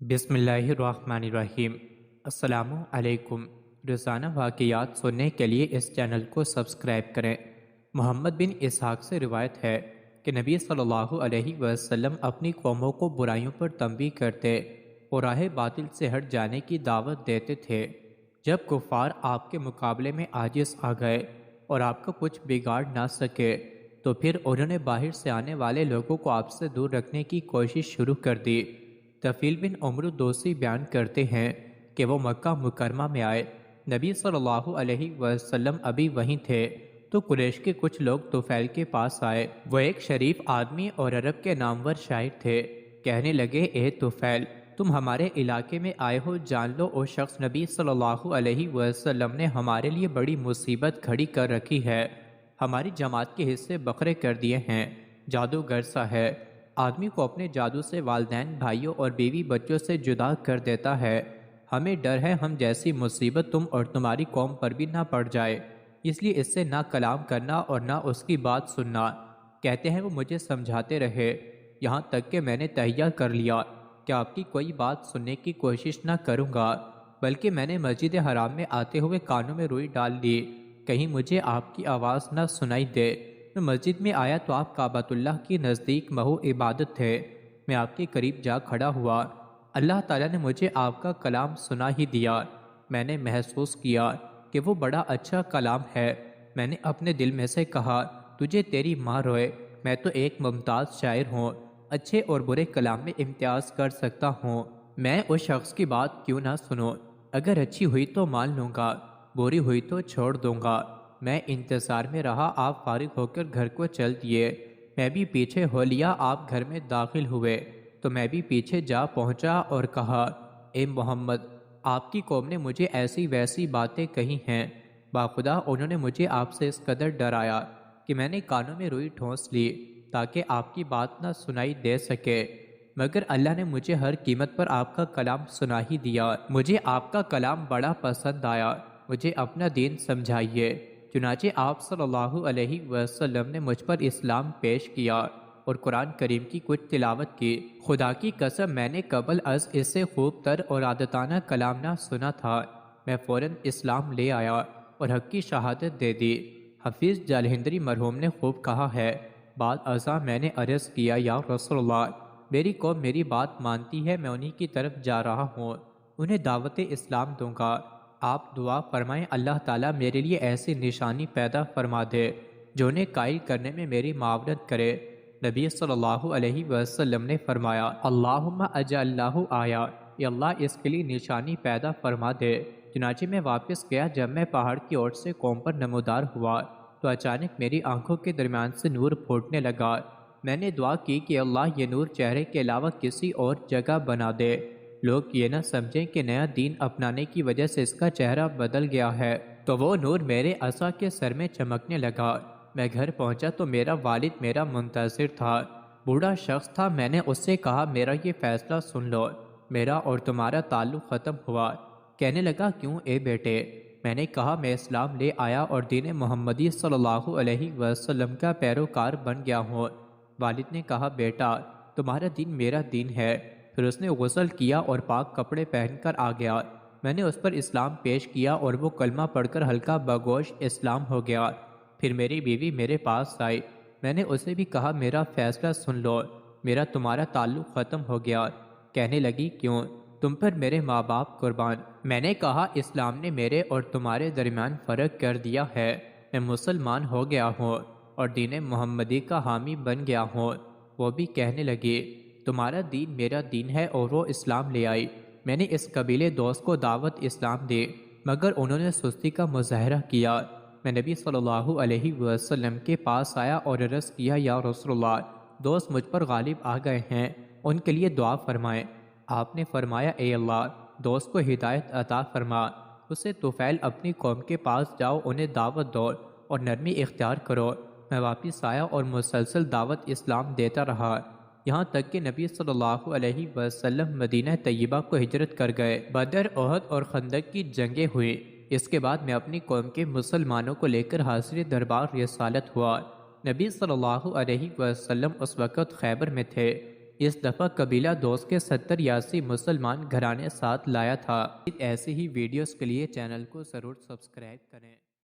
بسم اللہ الرحمن الرحیم۔ السلام علیکم۔ روزانہ واقعات سننے کے لیے اس چینل کو سبسکرائب کریں۔ محمد بن اسحاق سے روایت ہے کہ نبی صلی اللہ علیہ وسلم اپنی قوموں کو برائیوں پر تنبیہ کرتے اور راہ باطل سے ہٹ جانے کی دعوت دیتے تھے۔ جب کفار آپ کے مقابلے میں عاجز آ گئے اور آپ کو کچھ بگاڑ نہ سکے تو پھر انہوں نے باہر سے آنے والے لوگوں کو آپ سے دور رکھنے کی کوشش شروع کر دی۔ طفیل بن عمرو دوسی بیان کرتے ہیں کہ وہ مکہ مکرمہ میں آئے۔ نبی صلی اللہ علیہ وسلم ابھی وہیں تھے تو قریش کے کچھ لوگ طفیل کے پاس آئے۔ وہ ایک شریف آدمی اور عرب کے نامور شاعر تھے۔ کہنے لگے، اے طفیل، تم ہمارے علاقے میں آئے ہو، جان لو وہ شخص نبی صلی اللہ علیہ وسلم نے ہمارے لیے بڑی مصیبت کھڑی کر رکھی ہے۔ ہماری جماعت کے حصے بکھرے کر دیے ہیں۔ جادوگر سا ہے، آدمی کو اپنے جادو سے والدین، بھائیوں اور بیوی بچوں سے جدا کر دیتا ہے۔ ہمیں ڈر ہے ہم جیسی مصیبت تم اور تمہاری قوم پر بھی نہ پڑ جائے، اس لیے اس سے نہ کلام کرنا اور نہ اس کی بات سننا۔ کہتے ہیں وہ مجھے سمجھاتے رہے یہاں تک کہ میں نے تہیہ کر لیا کہ آپ کی کوئی بات سننے کی کوشش نہ کروں گا، بلکہ میں نے مسجد حرام میں آتے ہوئے کانوں میں روئی ڈال لی، کہیں مجھے آپ کی آواز نہ سنائی دے۔ میں مسجد میں آیا تو آپ کعبۃ اللہ کی نزدیک محو عبادت تھے۔ میں آپ کے قریب جا کھڑا ہوا۔ اللہ تعالیٰ نے مجھے آپ کا کلام سنا ہی دیا۔ میں نے محسوس کیا کہ وہ بڑا اچھا کلام ہے۔ میں نے اپنے دل میں سے کہا، تجھے تیری ماں روئے، میں تو ایک ممتاز شاعر ہوں، اچھے اور برے کلام میں امتیاز کر سکتا ہوں۔ میں اس شخص کی بات کیوں نہ سنوں؟ اگر اچھی ہوئی تو مان لوں گا، بری ہوئی تو چھوڑ دوں گا۔ میں انتظار میں رہا، آپ فارغ ہو کر گھر کو چل دیے۔ میں بھی پیچھے ہو لیا، آپ گھر میں داخل ہوئے تو میں بھی پیچھے جا پہنچا اور کہا، اے محمد، آپ کی قوم نے مجھے ایسی ویسی باتیں کہی ہیں۔ باخدا انہوں نے مجھے آپ سے اس قدر ڈرایا کہ میں نے کانوں میں روئی ٹھونس لی تاکہ آپ کی بات نہ سنائی دے سکے، مگر اللہ نے مجھے ہر قیمت پر آپ کا کلام سنا ہی دیا۔ مجھے آپ کا کلام بڑا پسند آیا، مجھے اپنا دین سمجھائیے۔ چنانچہ آپ صلی اللہ علیہ وسلم نے مجھ پر اسلام پیش کیا اور قرآن کریم کی کچھ تلاوت کی۔ خدا کی قسم میں نے قبل از اس سے خوب تر اور عادتانہ کلام نہ سنا تھا۔ میں فوراً اسلام لے آیا اور حق کی شہادت دے دی۔ حفیظ جالہندری مرحوم نے خوب کہا ہے، بعد ازاں میں نے عرض کیا، یا رسول اللہ، میری قوم میری بات مانتی ہے، میں انہی کی طرف جا رہا ہوں، انہیں دعوت اسلام دوں گا۔ آپ دعا فرمائیں اللہ تعالیٰ میرے لیے ایسی نشانی پیدا فرما دے جو انہیں قائل کرنے میں میری معاونت کرے۔ نبی صلی اللہ علیہ وسلم نے فرمایا، اللہم اجعل لہ آیا، یا اللہ اس کے لیے نشانی پیدا فرما دے۔ چنانچہ میں واپس گیا۔ جب میں پہاڑ کی اوٹ سے قوم پر نمودار ہوا تو اچانک میری آنکھوں کے درمیان سے نور پھوٹنے لگا۔ میں نے دعا کی کہ اللہ یہ نور چہرے کے علاوہ کسی اور جگہ بنا دے، لوگ یہ نہ سمجھیں کہ نیا دین اپنانے کی وجہ سے اس کا چہرہ بدل گیا ہے۔ تو وہ نور میرے عصا کے سر میں چمکنے لگا۔ میں گھر پہنچا تو میرا والد میرا منتظر تھا، بوڑھا شخص تھا۔ میں نے اس سے کہا، میرا یہ فیصلہ سن لو، میرا اور تمہارا تعلق ختم ہوا۔ کہنے لگا، کیوں اے بیٹے؟ میں نے کہا، میں اسلام لے آیا اور دین محمدی صلی اللہ علیہ وسلم کا پیروکار بن گیا ہوں۔ والد نے کہا، بیٹا تمہارا دین میرا دین ہے۔ پھر اس نے غسل کیا اور پاک کپڑے پہن کر آ گیا۔ میں نے اس پر اسلام پیش کیا اور وہ کلمہ پڑھ کر ہلکا بگوش اسلام ہو گیا۔ پھر میری بیوی میرے پاس آئی۔ میں نے اسے بھی کہا، میرا فیصلہ سن لو، میرا تمہارا تعلق ختم ہو گیا۔ کہنے لگی، کیوں؟ تم پر میرے ماں باپ قربان۔ میں نے کہا، اسلام نے میرے اور تمہارے درمیان فرق کر دیا ہے۔ میں مسلمان ہو گیا ہوں اور دین محمدی کا حامی بن گیا ہوں۔ وہ بھی کہنے لگی، تمہارا دین میرا دین ہے، اور وہ اسلام لے آئی۔ میں نے اس قبیلے دوست کو دعوت اسلام دی، مگر انہوں نے سستی کا مظاہرہ کیا۔ میں نبی صلی اللہ علیہ وسلم کے پاس آیا اور عرض کیا، یا رسول اللہ، دوست مجھ پر غالب آ گئے ہیں، ان کے لیے دعا فرمائیں۔ آپ نے فرمایا، اے اللہ، دوست کو ہدایت عطا فرما، اسے طفیل اپنی قوم کے پاس جاؤ، انہیں دعوت دو اور نرمی اختیار کرو۔ میں واپس آیا اور مسلسل دعوت اسلام دیتا رہا، یہاں تک کہ نبی صلی اللہ علیہ وسلم مدینہ طیبہ کو ہجرت کر گئے۔ بدر، احد اور خندق کی جنگیں ہوئی۔ اس کے بعد میں اپنی قوم کے مسلمانوں کو لے کر حاضر دربار رسالت ہوا۔ نبی صلی اللہ علیہ وسلم اس وقت خیبر میں تھے۔ اس دفعہ قبیلہ دوست کے 70 یاسی مسلمان گھرانے ساتھ لایا تھا۔ ایسی ہی ویڈیوز کے لیے چینل کو ضرور سبسکرائب کریں۔